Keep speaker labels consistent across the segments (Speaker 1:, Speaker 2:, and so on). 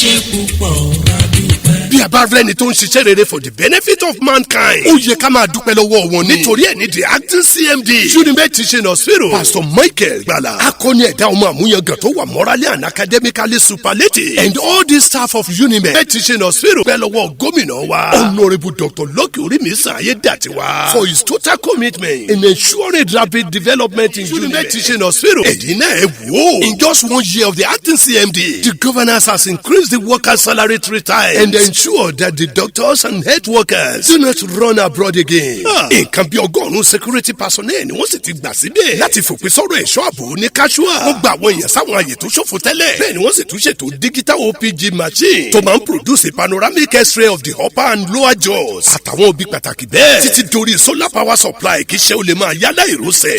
Speaker 1: ṣe púpọ̀ adúpẹ́.
Speaker 2: bí a bá rẹ́ni tó ń ṣiṣẹ́ rere for the benefit of mankind ó yẹ ká máa dúpẹ́ lọ́wọ́ wọn ni. nítorí ẹ̀ ní the acting CMD UNIMED Teaching Hospital Pastor Michael Gbala akọni ẹ̀dá ọmọ àmúyangàn tó wà morally and academically superlative and all the staff of UNIMED Teaching Hospital bẹ́ẹ̀ lọ́wọ́ gómìnà wa Honourable Dr. Lucky Orímísàn Ayédàtiwa for his total commitment in ensuring rapid development in UNIMED Teaching Hospital. ẹ̀dín náà ẹ̀ wò. in just 1 year of the acting CMD the governance has increased the workers' salary 3 times and ensured that the doctors and health workers do not run abroad again. nǹkan bí ọgọ́rùn-ún security personnel ni wọ́n sì ti gbà síbẹ̀ láti fòpin sọ́rọ̀ ẹ̀ṣọ́ ààbò ní casual. wọ́n gba àwọn èèyàn sáwọn àyè tó ṣòfò tẹ́lẹ̀. bẹ́ẹ̀ ni wọ́n sì tún ṣètò digital OPG machine tó máa ń produce a panoramic x-ray of the upper and lower jaws. àtàwọn òbí pàtàkì bẹ́ẹ̀ títí dorí solar power supply kì í ṣe ó lè máa yálà ìrọsẹ̀.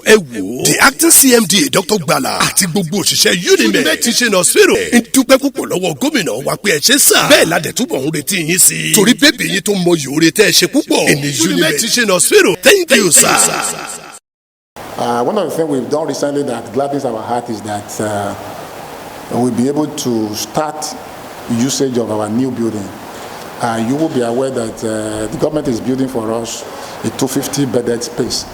Speaker 2: ẹ wò the acting CMD Dr. Gbala àti gbogbo òṣìṣẹ́ UNIMED Teaching Hospital ń dúpẹ́ púpọ̀ lọ́wọ́ gómìnà wa pé ẹ ṣe sà. bẹ́ẹ̀ la dẹ̀ túbọ̀ ń retí yín sí i. torí bébì yín tó mọ yòóre tẹ́ ẹ ṣe púpọ̀. in the UNIMED Teaching Hospital thank you sir.
Speaker 3: One of the things we've done recently that gladdens our heart is that we'll be able to start usage of our new building. You will be aware that the government is building for us a 250-bedded space.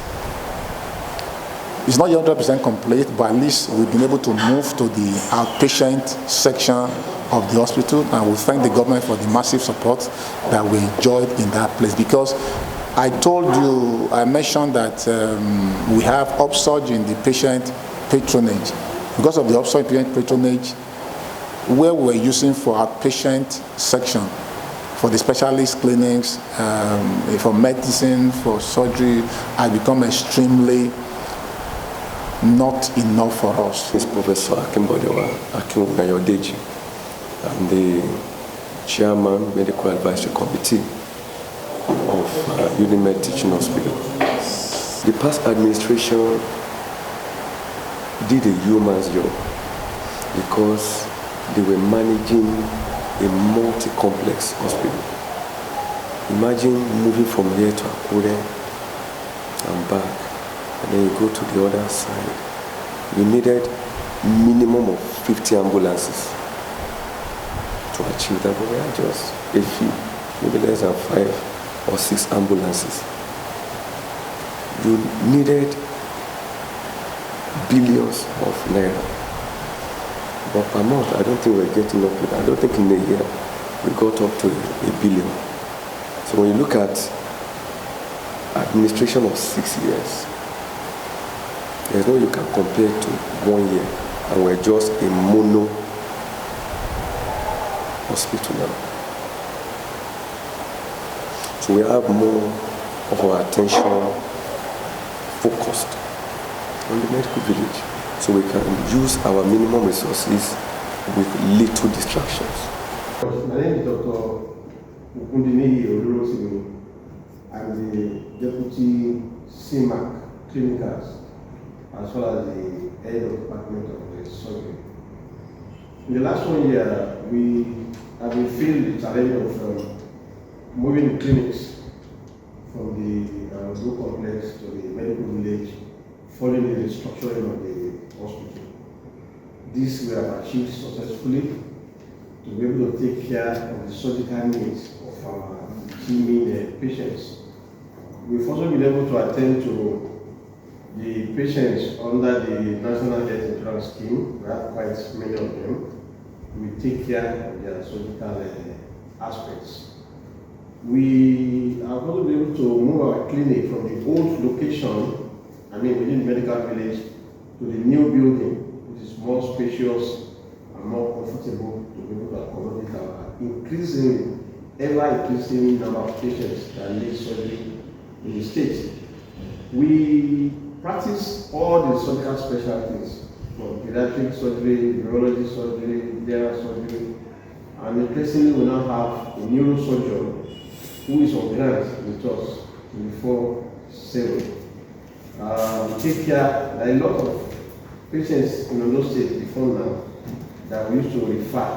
Speaker 3: It's not yet 100% complete, but at least we've been able to move to the outpatient section of the hospital, and we thank the government for the massive support that we enjoyed in that place. Because I mentioned that we have upsurge in the patient patronage. Because of the upsurge in patient patronage, where we were using for outpatient section, for the specialist clinics, for medicine, for surgery, has become extremely not enough for us.
Speaker 4: It's Professor Akinwunayodeji. I'm the chairman, medical advisory committee of UNIMED Teaching Hospital. The past administration did a human's job because they were managing a multi-complex hospital. Imagine moving from here to Akure and back, and then you go to the other side. You needed minimum of 50 ambulances to achieve that, but we had just a few, maybe less than 5 or 6 ambulances. You needed billions of naira. But per month, I don't think we're getting up with. I don't think in a year we got up to $1 billion. So when you look at administration of 6 years, there's no you can compare to 1 year, and we're just a mono hospital now. So we have more of our attention focused on the medical village, so we can use our minimum resources with little distractions.
Speaker 5: My name is Dr. I'm the Deputy CMAC Clinicals, as well as the head of department of the surgery. In the last 1 year, we have been feeling the challenge of moving clinics from the group complex to the medical village, following the restructuring of the hospital. This we have achieved successfully to be able to take care of the surgical needs of our teeming patients. We've also been able to attend to the patients under the National Health Insurance Scheme. We have quite many of them. We take care of their surgical aspects. We are also been able to move our clinic from the old location, within the medical village, to the new building, which is more spacious and more comfortable to be able to accommodate our ever-increasing number of patients that need surgery in the state. We practice all the surgical specialties, from pediatric surgery, neurology surgery, general surgery, and increasingly we now have a neurosurgeon who is on grant with us 24/7. We take care. There are a lot of patients in Ondo State before now that we used to refer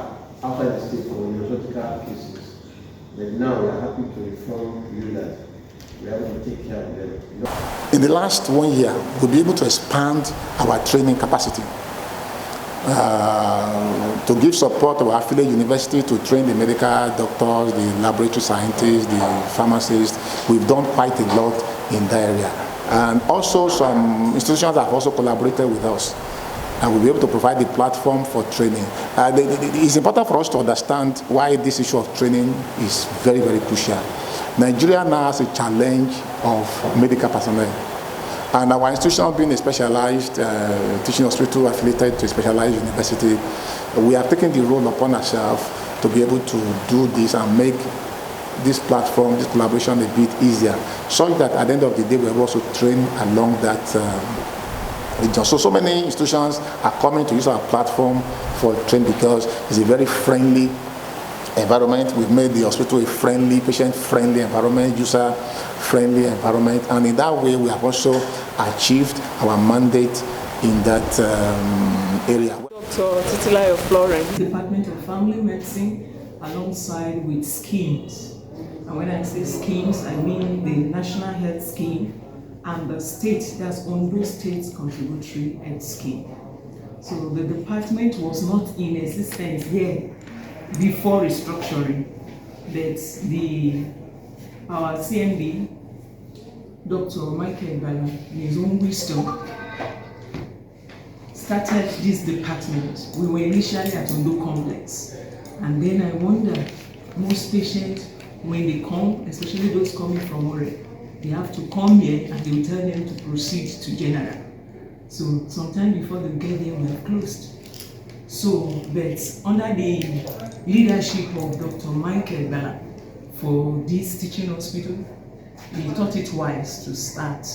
Speaker 5: after the state for neurosurgical cases. But now we are happy to inform you that we are able to take care of them.
Speaker 3: In the last 1 year, we'll be able to expand our training capacity. to give support to our affiliate university to train the medical doctors, the laboratory scientists, the pharmacists. We've done quite a lot in that area. And also some institutions have also collaborated with us. And we'll be able to provide the platform for training. It's important for us to understand why this issue of training is very, very crucial. Nigeria now has a challenge of medical personnel. And our institution being a specialized teaching hospital affiliated to a specialized university, we have taken the role upon ourselves to be able to do this and make this platform, this collaboration a bit easier, so that at the end of the day we will also train along that region. So many institutions are coming to use our platform for training because it's a very friendly environment. We've made the hospital a friendly, patient-friendly environment, user-friendly environment, and in that way we have also achieved our mandate in that area.
Speaker 6: Dr. Titilayo Florence, Department of Family Medicine, alongside with schemes. And when I say schemes, I mean the National Health Scheme and the state, that's Ondo State's Contributory Health Scheme. So the department was not in existence here before restructuring, that our CMD, Dr. Michael Gbala, in his own wisdom, started this department. We were initially at Ondo Complex, and then I wonder, most patients, when they come, especially those coming from Ore, they have to come here and they will tell them to proceed to general. So sometime before they get there, we have closed. So, but under the leadership of Dr. Michael Gbala for this teaching hospital, he thought it wise to start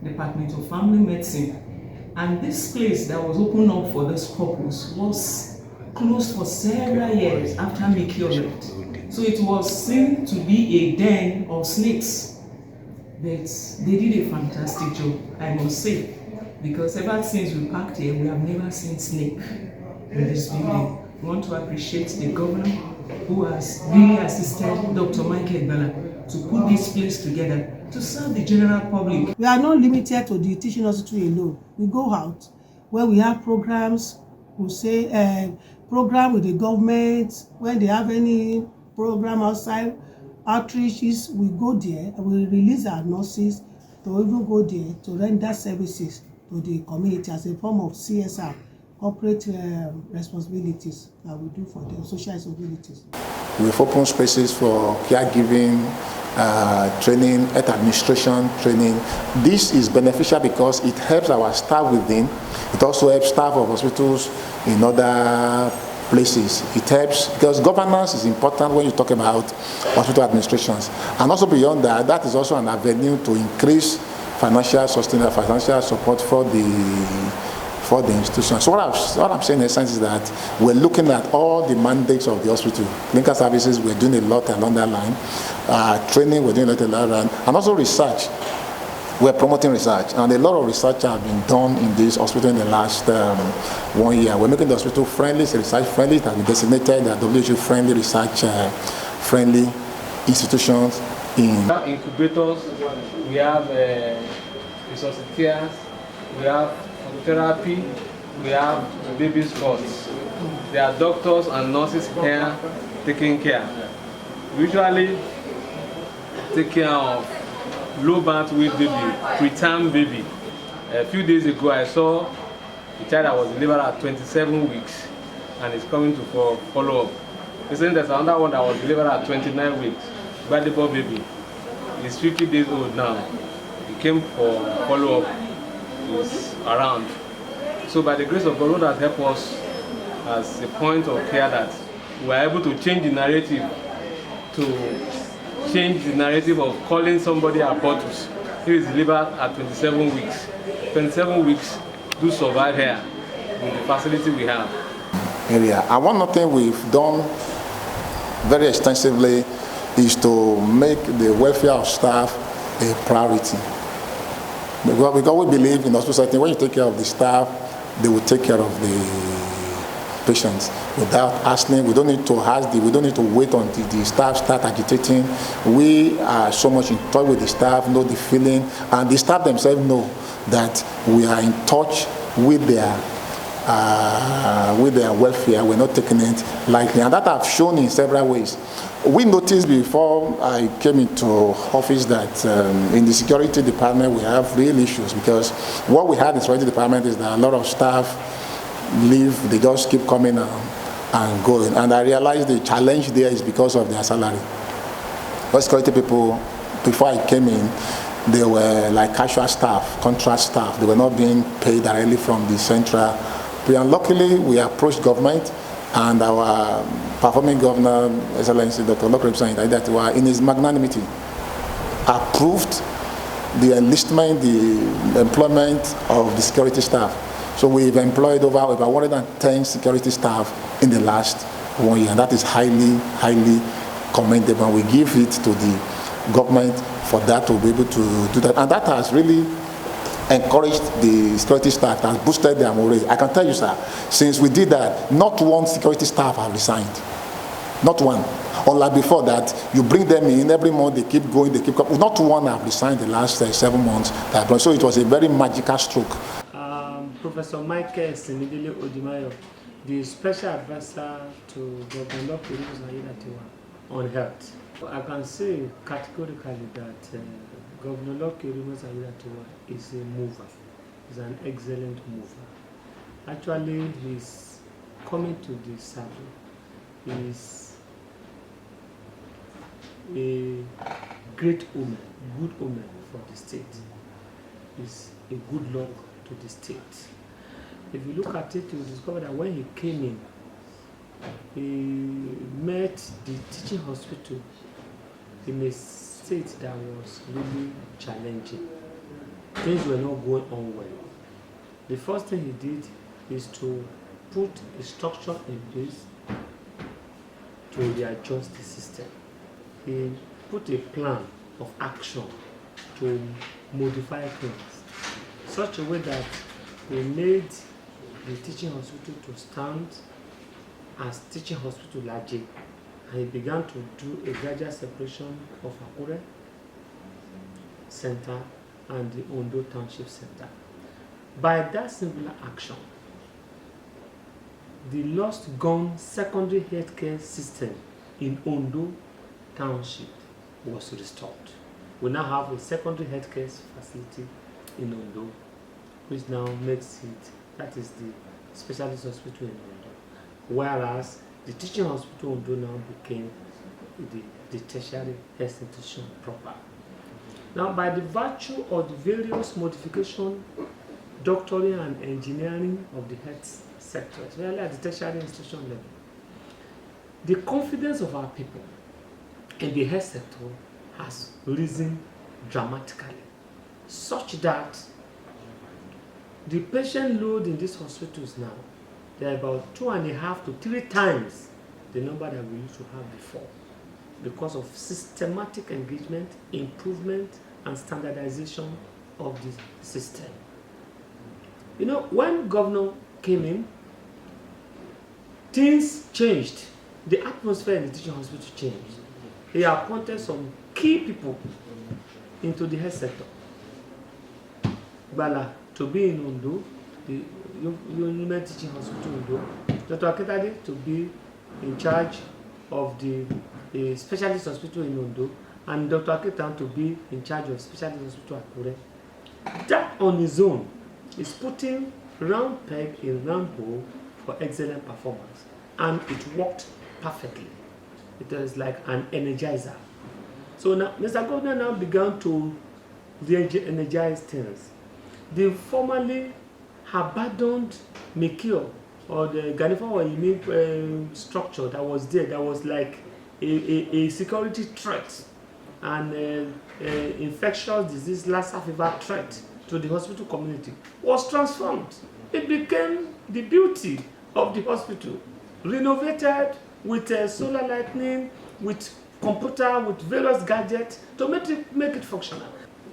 Speaker 6: Department of Family Medicine. And this place that was opened up for this purpose was closed for several years after Mickey left. So it was seen to be a den of snakes. But they did a fantastic job, I must say, because ever since we parked here, we have never seen snake in this building. We want to appreciate the governor who has really assisted Dr. Michael Gbala to put this place together to serve the general public.
Speaker 7: We are not limited to the teaching hospital alone. We go out where we have programs, we say program with the government, when they have any program outside, outreaches, we go there and we release our nurses to even go there to render services to the community as a form of CSR, corporate responsibilities that we do for them, social responsibilities.
Speaker 3: We've opened spaces for caregiving, training, health administration training. This is beneficial because it helps our staff within. It also helps staff of hospitals in other places. It helps because governance is important when you talk about hospital administrations. And also beyond that, that is also an avenue to increase financial sustainable financial support for the institution. So what I'm saying in essence is that we're looking at all the mandates of the hospital. Clinical services, we're doing a lot along that line. Training, we're doing a lot along that line. And also research. We're promoting research. And a lot of research has been done in this hospital in the last 1 year. We're making the hospital friendly, research friendly. It has been designated as WHO friendly, research friendly institutions.
Speaker 8: We have incubators, we have resuscitators, we have therapy, we have baby spots. There are doctors and nurses here taking care. We usually take care of low birth weight baby, preterm baby. A few days ago I saw a child that was delivered at 27 weeks and is coming to follow up. Recently there's another one that was delivered at 29 weeks, valuable baby. He's 50 days old now. He came for follow-up. Is around. So by the grace of God, has helped us as a point of care that we are able to change the narrative, of calling somebody abortus. He is delivered at 27 weeks. 27 weeks do survive here with the facility we have.
Speaker 3: Area. And one other thing we've done very extensively is to make the welfare of staff a priority. Because we believe in hospital setting, when you take care of the staff, they will take care of the patients without asking. We don't need to ask, we don't need to wait until the staff start agitating. We are so much in touch with the staff, know the feeling, and the staff themselves know that we are in touch with their with their welfare. We're not taking it lightly, and that I've shown in several ways. We noticed before I came into office that in the security department we have real issues, because what we had in the security department is that a lot of staff leave, they just keep coming and going, and I realized the challenge there is because of their salary. Those security people, before I came in, they were like casual staff, contract staff. They were not being paid directly from the central. And luckily, we approached government, and our performing governor, Excellency Dr. Lokre, in his magnanimity, approved the enlistment, the employment of the security staff. So we've employed over 110 security staff in the last 1 year, and that is highly, highly commendable. We give it to the government for that to be able to do that, and that has really encouraged the security staff, has boosted their morale. I can tell you, sir, since we did that, not one security staff have resigned. Not one. Unlike before that, you bring them in, every month they keep going, they keep coming. Not one have resigned the last 7 months. So it was a very magical stroke.
Speaker 9: Professor Michael Semidele Odimayo, the special advisor to Governor on health. I can say categorically that Governor Lokirimus Ayiratiwa is a mover. He's an excellent mover. Actually, he's coming to the service. He's a great omen, good omen for the state. He's a good luck to the state. If you look at it, you will discover that when he came in, he met the teaching hospital in a state that was really challenging. Things were not going on well. The first thing he did is to put a structure in place to readjust the system. He put a plan of action to modify things, such a way that we made the teaching hospital to stand as teaching hospital largely, and he began to do a gradual separation of Akure Center and the Ondo Township Center. By that singular action, the lost gone secondary healthcare system in Ondo Township was restored. We now have a secondary healthcare facility in Ondo, which now makes it, that is the specialist hospital in Ondo. Whereas the teaching hospital Ondo now became the tertiary health institution proper. Now, by the virtue of the various modifications, doctoring and engineering of the health sector, especially at the tertiary institution level, the confidence of our people in the health sector has risen dramatically, such that the patient load in these hospitals now, they're about 2.5 to 3 times the number that we used to have before, because of systematic engagement, improvement, and standardization of the system. You know, when Governor came in, things changed. The atmosphere in the teaching hospital changed. He appointed some key people into the health sector. Gbala to be in Ondo, the UNIMED Teaching Hospital Ondo, Dr. Aketade to be in charge of the specialist hospital in Ondo, and Dr. Aketan to be in charge of specialist hospital Akure. That on its own is putting round peg in round hole for excellent performance, and it worked perfectly. It was like an energizer. So now Mr. Governor now began to re-energize things. The formerly abandoned Mekio, or the Ganifa or Imi structure that was there, that was like a security threat and infectious disease Lassa fever threat to the hospital community, was transformed. It became the beauty of the hospital, renovated with solar lighting, with computer, with various gadgets to make it functional.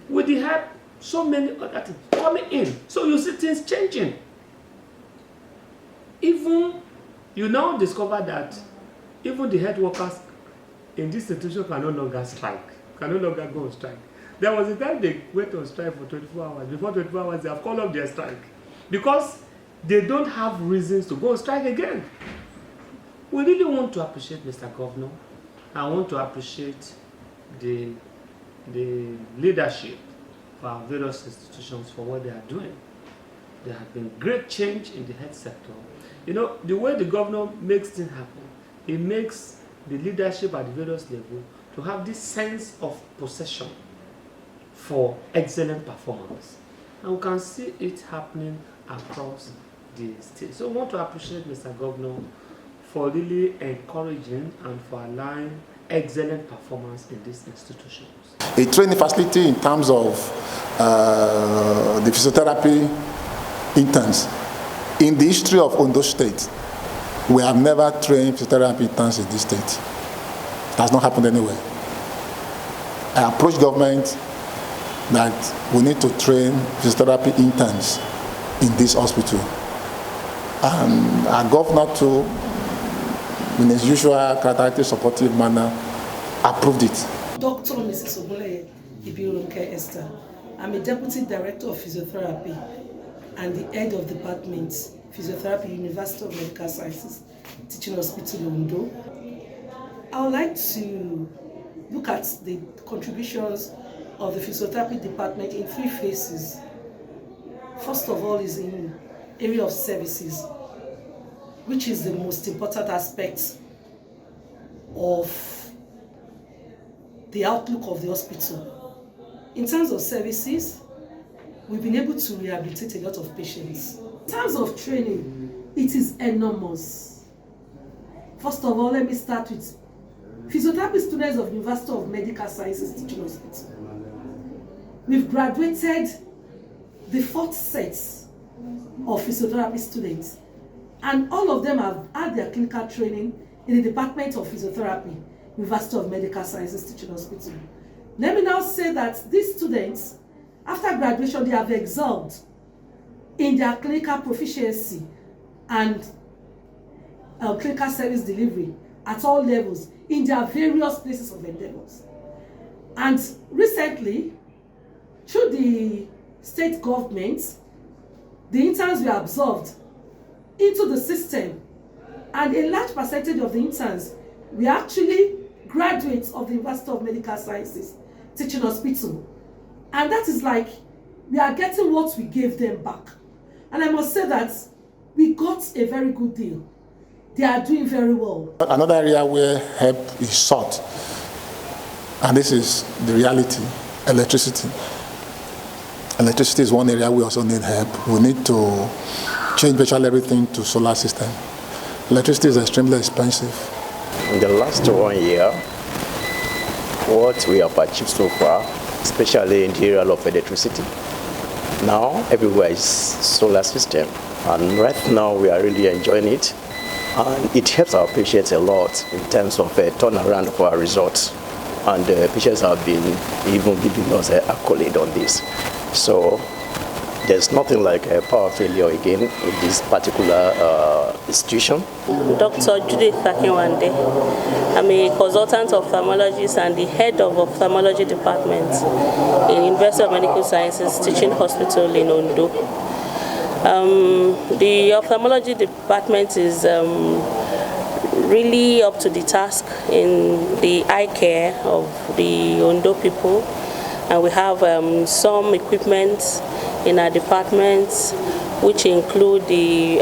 Speaker 9: With the help, so many other things coming in. So you see things changing. Even, you now discover that even the health workers in this institution can no longer strike, can no longer go on strike. There was a time they went on strike for 24 hours. Before 24 hours, they have called off their strike. Because they don't have reasons to go on strike again. We really want to appreciate Mr. Governor. I want to appreciate the leadership of our various institutions for what they are doing. There has been great change in the health sector. You know, the way the governor makes things happen, it makes the leadership at the various levels to have this sense of possession for excellent performance. And we can see it happening across the state. So I want to appreciate Mr. Governor for really encouraging and for allowing excellent performance in these institutions.
Speaker 3: A training facility in terms of the physiotherapy interns. In the history of Ondo State, we have never trained physiotherapy interns in this state. It has not happened anywhere. I approached government that we need to train physiotherapy interns in this hospital. And our governor too, in his usual characteristic supportive manner, approved it.
Speaker 7: Dr. Mrs. Ogunleye Ibirunke Esther. I'm a Deputy Director of Physiotherapy and the Head of Department, Physiotherapy, University of Medical Sciences, Teaching Hospital, Ondo. I would like to look at the contributions of the Physiotherapy Department in three phases. First of all is in area of services, which is the most important aspect of the outlook of the hospital. In terms of services, we've been able to rehabilitate a lot of patients. In terms of training, it is enormous. First of all, let me start with physiotherapy students of University of Medical Sciences Teaching Hospital. We've graduated the fourth set of physiotherapy students, and all of them have had their clinical training in the Department of Physiotherapy, University of Medical Sciences Teaching Hospital. Let me now say that these students, after graduation, they have excelled in their clinical proficiency and clinical service delivery at all levels in their various places of endeavors. And recently, through the state government, the interns were absorbed into the system, and a large percentage of the interns were actually graduates of the University of Medical Sciences Teaching Hospital. And that is like, we are getting what we gave them back. And I must say that we got a very good deal. They are doing very well.
Speaker 3: Another area where help is sought, and this is the reality, electricity. Electricity is one area we also need help. We need to change virtually everything to solar system. Electricity is extremely expensive.
Speaker 10: In the last 1 year, what we have achieved so far, especially in the area of electricity, now everywhere is solar system, and right now we are really enjoying it, and it helps our patients a lot in terms of a turnaround of our results, and the patients have been even giving us an accolade on this. So there's nothing like a power failure again in this particular institution.
Speaker 11: Dr. Judith Akinwande. I'm a consultant ophthalmologist and the head of ophthalmology department in University of Medical Sciences Teaching Hospital in Ondo. The ophthalmology department is really up to the task in the eye care of the Ondo people, and we have some equipment in our department, which include the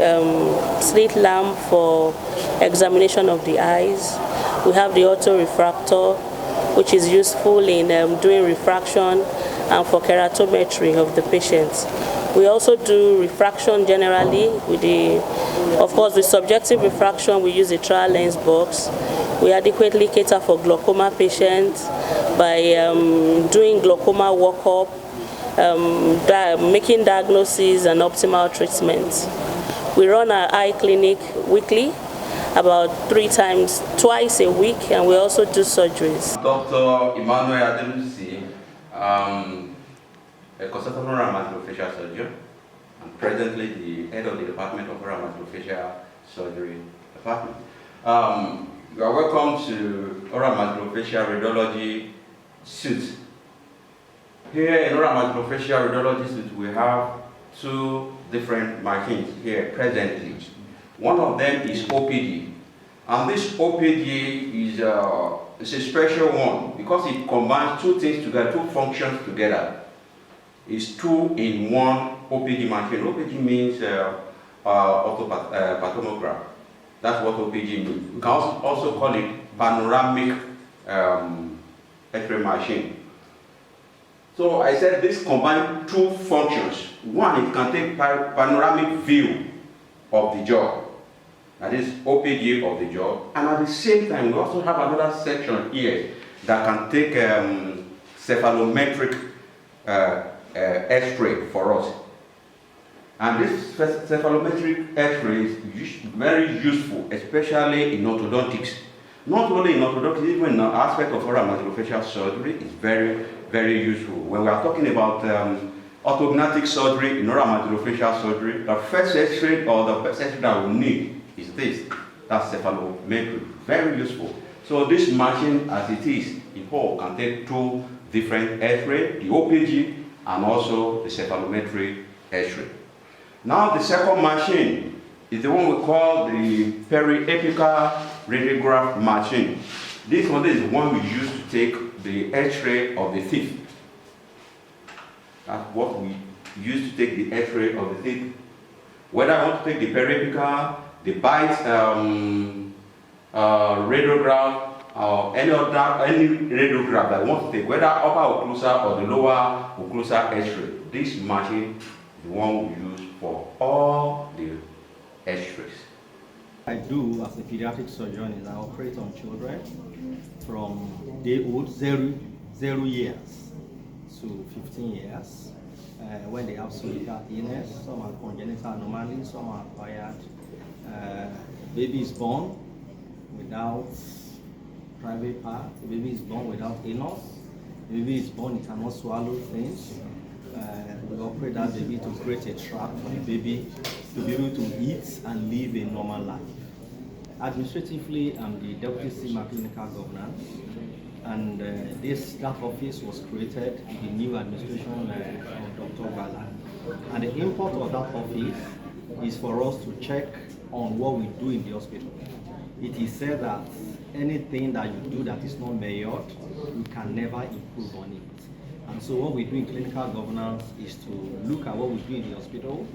Speaker 11: slit lamp for examination of the eyes. We have the auto-refractor, which is useful in doing refraction and for keratometry of the patients. We also do refraction generally with of course, the subjective refraction, we use a trial lens box. We adequately cater for glaucoma patients by doing glaucoma workup, making diagnoses and optimal treatment. We run our eye clinic weekly, about twice a week, and we also do surgeries.
Speaker 12: Dr. Emmanuel Adelusi, a consultant oral maxillofacial surgeon, and presently the head of the Department of Oral Maxillofacial Surgery Department. You are welcome to Oral Maxillofacial Radiology Suite. Here in Oral Maxillofacial Radiology Suite, we have two different machines here presently. One of them is OPD, and this OPD is a special one because it combines two things together, two functions together. It's 2-in-1 OPD machine. OPD means orthopathologograph. That's what OPD means. You can also call it panoramic X-ray machine. So I said this combines two functions. One, it can take panoramic view of the jaw. That is OPD of the jaw. And at the same time, we also have another section here that can take cephalometric X-ray for us. And this cephalometric X-ray is very useful, especially in orthodontics. Not only in orthodontics, even in the aspect of oral maxillofacial surgery, it's very, very useful. When we are talking about orthodontic surgery in oral maxillofacial surgery, the first X-ray or the first X-ray that we need is this. That's cephalometric. Very useful. So this machine, as it is, in whole, can take two different X-ray, the OPG and also the cephalometric X-ray. Now the second machine is the one we call the periapical radiograph machine. This one is the one we use to take the X-ray of the teeth. That's what we use to take the X-ray of the teeth. Whether I want to take the periapical, the bite radiograph, or any radiograph that I want to take, whether upper occlusal or the lower occlusal X-ray, this machine is the one we use for all the X-rays.
Speaker 13: I do as a pediatric surgeon is I operate on children from day old, 0 years to 15 years. When they have cervical illness, some are congenital anomalies, some are acquired. Baby is born without private part, the baby is born without anus, the baby is born, it cannot swallow things. We operate that baby to create a trap for the baby to be able to eat and live a normal life. Administratively, I'm the Deputy CMD Clinical Governance, and this staff office was created in the new administration of Dr. Gbala. And the import of that office is for us to check on what we do in the hospital. It is said that anything that you do that is not measured, you can never improve on it. And so what we do in clinical governance is to look at what we do in the hospital,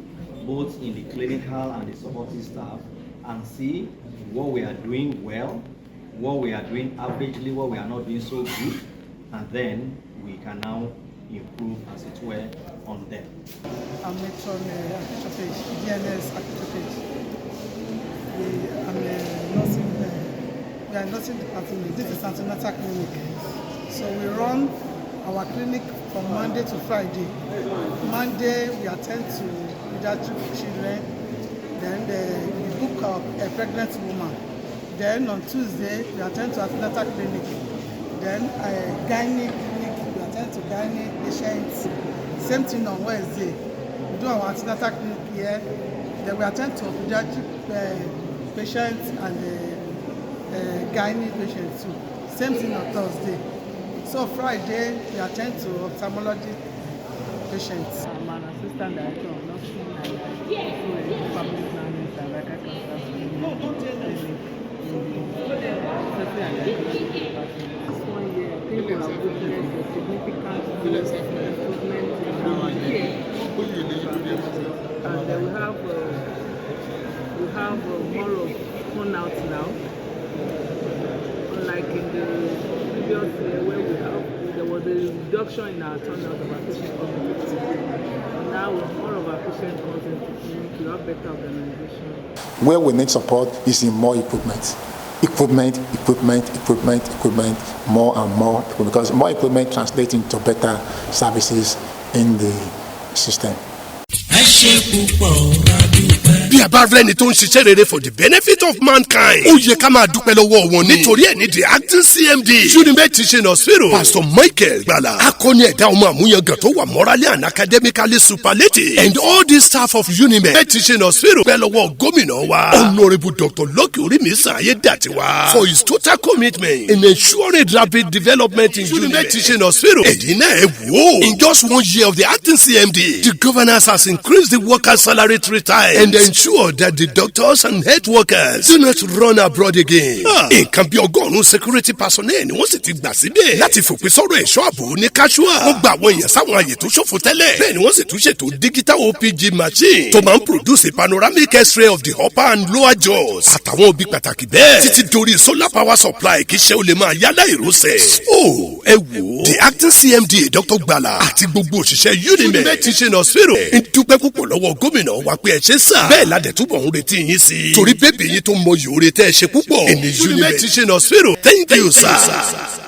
Speaker 13: both in the clinical and the supporting staff, and see what we are doing well, what we are doing averagely, what we are not doing so good, and then we can now improve, as it were, on them.
Speaker 7: I'm Matron DNS Architect. I'm a nursing, we are nursing department. This is antenatal clinic. So we run our clinic from Monday to Friday. Monday we attend to pediatric children, then we book a pregnant woman. Then on Tuesday we attend to antenatal clinic. Then a gynae clinic, we attend to gynae patients. Same thing on Wednesday. We do our antenatal clinic here. Then we attend to pediatric patients and gynae patients too. Same thing on Thursday. So Friday, we attend to ophthalmology patients.
Speaker 6: I'm an assistant director of nursing and also a public planning director This 1 year, I think we have witnessed a significant improvement in our care. And we have more of turnout now, unlike in the previous year where there was a reduction in our turnout of our patient community. Now more of our patient comes into clinic, we have better organization.
Speaker 3: Where we need support is in more equipment. Equipment, more and more, because more equipment translates into better services in the system.
Speaker 1: Ẹ ṣé púpọ̀, a dúpẹ́.
Speaker 2: bí a bá rẹ́ni tó ń ṣiṣẹ́ rere for the benefit of mankind ó yẹ ká máa dúpẹ́ lọ́wọ́ wọn nítorí ẹ̀ ní the acting CMD UNIMED Teaching Hospital Pastor Michael Gbala akọni ẹ̀dá ọmọ àmúyangàn tó wà morally and academically superlative and all the staff of UNIMED Teaching Hospital pẹ́ lọ́wọ́ gómìnà wa Honourable Dr. Lucky Orimisan Ayédàtiwa for his total commitment in ensuring rapid development in UNIMED Teaching Hospital. ẹ̀yin náà ẹ wò in just 1 year of the acting CMD the governance has increased the workers' salary 3 times and ensured that the doctors and health workers do not run abroad again. nǹkan bí ọgọ́rùn-ún security personnel ni wọ́n sì ti gbà síbẹ̀ láti fòpin sọ́rọ̀ ẹ̀ṣọ́ ààbò ní casual. wọ́n gba àwọn èèyàn sáwọn àyè tó ṣòfò tẹ́lẹ̀. bẹ́ẹ̀ ni wọ́n sì tún ṣètò digital OPG machine tó máa ń produce a panoramic x-ray of the upper and lower jaws. àtàwọn òbí pàtàkì bẹ́ẹ̀ títí dorí solar power supply kì í ṣe ó lè máa yálà ìrúsẹ̀. ẹ wò the acting CMD Dr. Gbala àti gbogbo òṣìṣẹ́ UNIMED Teaching Hospital ń dúpẹ́ púpọ̀ lọ́wọ́ gómìnà wa pé ẹ ṣe sà. bẹ́ẹ̀ ládẹ̀ túbọ̀ ń retí yín sí i. torí bébè yín tó mọ yòórè tẹ́ ẹ ṣe púpọ̀. in the UNIMED Teaching Hospital thank you sir.